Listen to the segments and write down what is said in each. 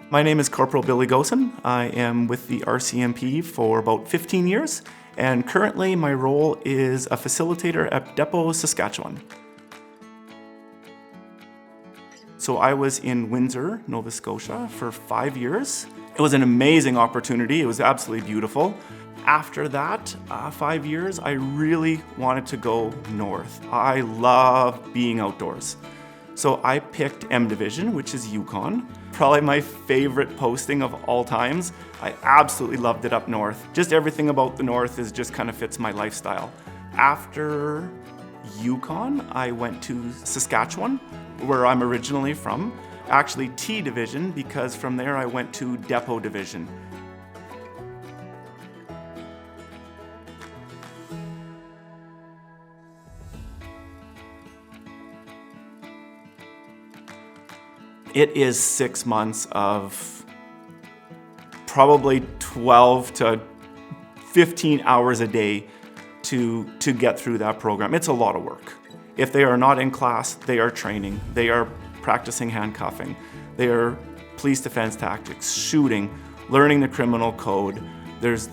My name is Corporal Billy Gossen. I am with the RCMP for about 15 years, and currently my role is a facilitator at Dépôt, Saskatchewan. So I was in Windsor, Nova Scotia for 5 years. It was an amazing opportunity. It was absolutely beautiful. After that 5 years, I really wanted to go north. I love being outdoors. So I picked M Division, which is Yukon. Probably my favorite posting of all times. I absolutely loved it up north. Just everything about the north is just kind of fits my lifestyle. After Yukon, I went to Saskatchewan, where I'm originally from. Actually T Division, because from there I went to Dépôt Division. It is 6 months of probably 12 to 15 hours a day to get through that program. It's a lot of work. If they are not in class, they are training. They are practicing handcuffing. They are police defense tactics, shooting, learning the criminal code. There's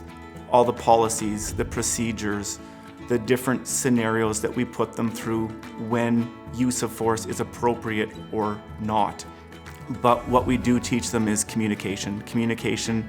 all the policies, the procedures, the different scenarios that we put them through when use of force is appropriate or not. But what we do teach them is communication. Communication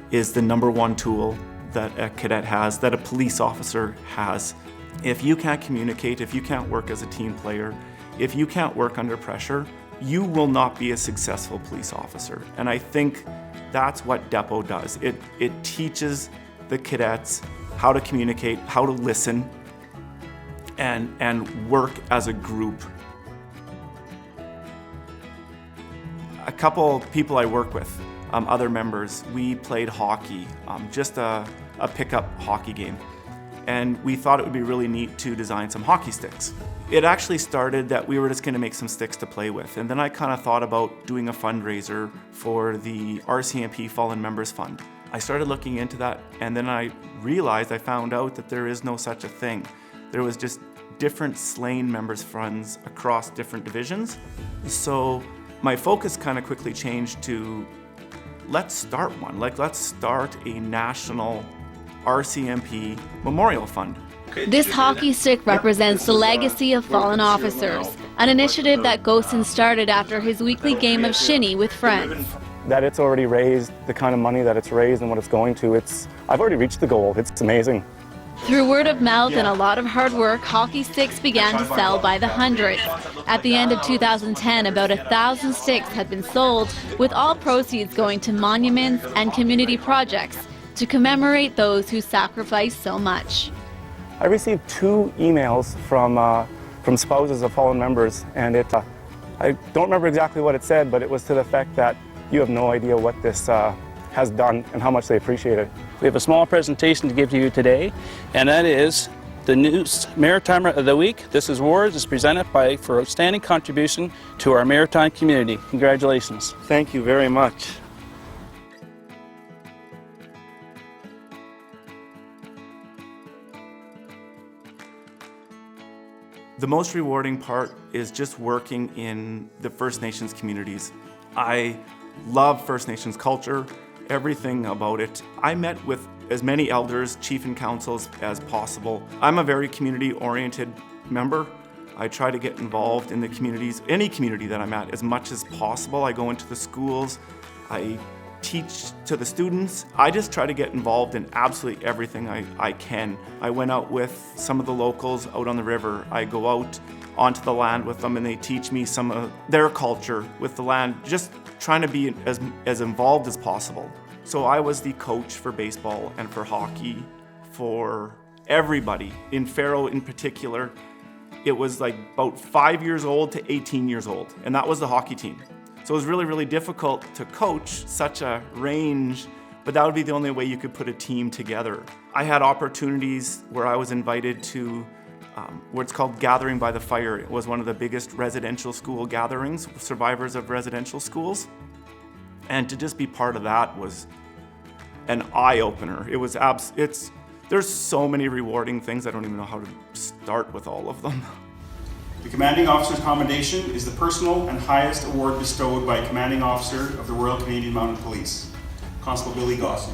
is the number one tool that a cadet has, that a police officer has. If you can't communicate, if you can't work as a team player, if you can't work under pressure, you will not be a successful police officer. And I think that's what Dépôt does. It teaches the cadets how to communicate, how to listen, and work as a group. A couple people I work with, other members, we played hockey, just a pickup hockey game. And we thought it would be really neat to design some hockey sticks. It actually started that we were just gonna make some sticks to play with. And then I kind of thought about doing a fundraiser for the RCMP Fallen Members Fund. I started looking into that, and then I found out that there is no such a thing. There was just different slain members funds across different divisions. So my focus kind of quickly changed to, let's start one. Let's start a national RCMP Memorial Fund. This hockey stick represents the legacy of fallen officers, an initiative that Gossen started after his weekly game of shinny with friends. That it's already raised the kind of money that it's raised and what it's going to, I've already reached the goal. It's amazing. Through word of mouth and a lot of hard work, hockey sticks began to sell by the hundreds. At the end of 2010, about 1,000 sticks had been sold, with all proceeds going to monuments and community projects to commemorate those who sacrificed so much. I received 2 emails from spouses of fallen members, and I don't remember exactly what it said, but it was to the effect that you have no idea what this has done and how much they appreciate it. We have a small presentation to give to you today, and that is the News Maritimer of the Week. This is awards. It's presented for outstanding contribution to our maritime community. Congratulations. Thank you very much. The most rewarding part is just working in the First Nations communities. I love First Nations culture, everything about it. I met with as many elders, chief and councils as possible. I'm a very community-oriented member. I try to get involved in the communities, any community that I'm at, as much as possible. I go into the schools, I teach to the students. I just try to get involved in absolutely everything I can. I went out with some of the locals out on the river. I go out onto the land with them and they teach me some of their culture with the land, just trying to be as involved as possible. So I was the coach for baseball and for hockey for everybody. In Faro in particular, it was like about 5 years old to 18 years old, and that was the hockey team. So it was really, really difficult to coach such a range, but that would be the only way you could put a team together. I had opportunities where I was invited to what's called Gathering by the Fire. It was one of the biggest residential school gatherings, survivors of residential schools. And to just be part of that was an eye-opener. There's so many rewarding things, I don't even know how to start with all of them. The Commanding Officer's Commendation is the personal and highest award bestowed by a Commanding Officer of the Royal Canadian Mounted Police, Constable Billy Gossen.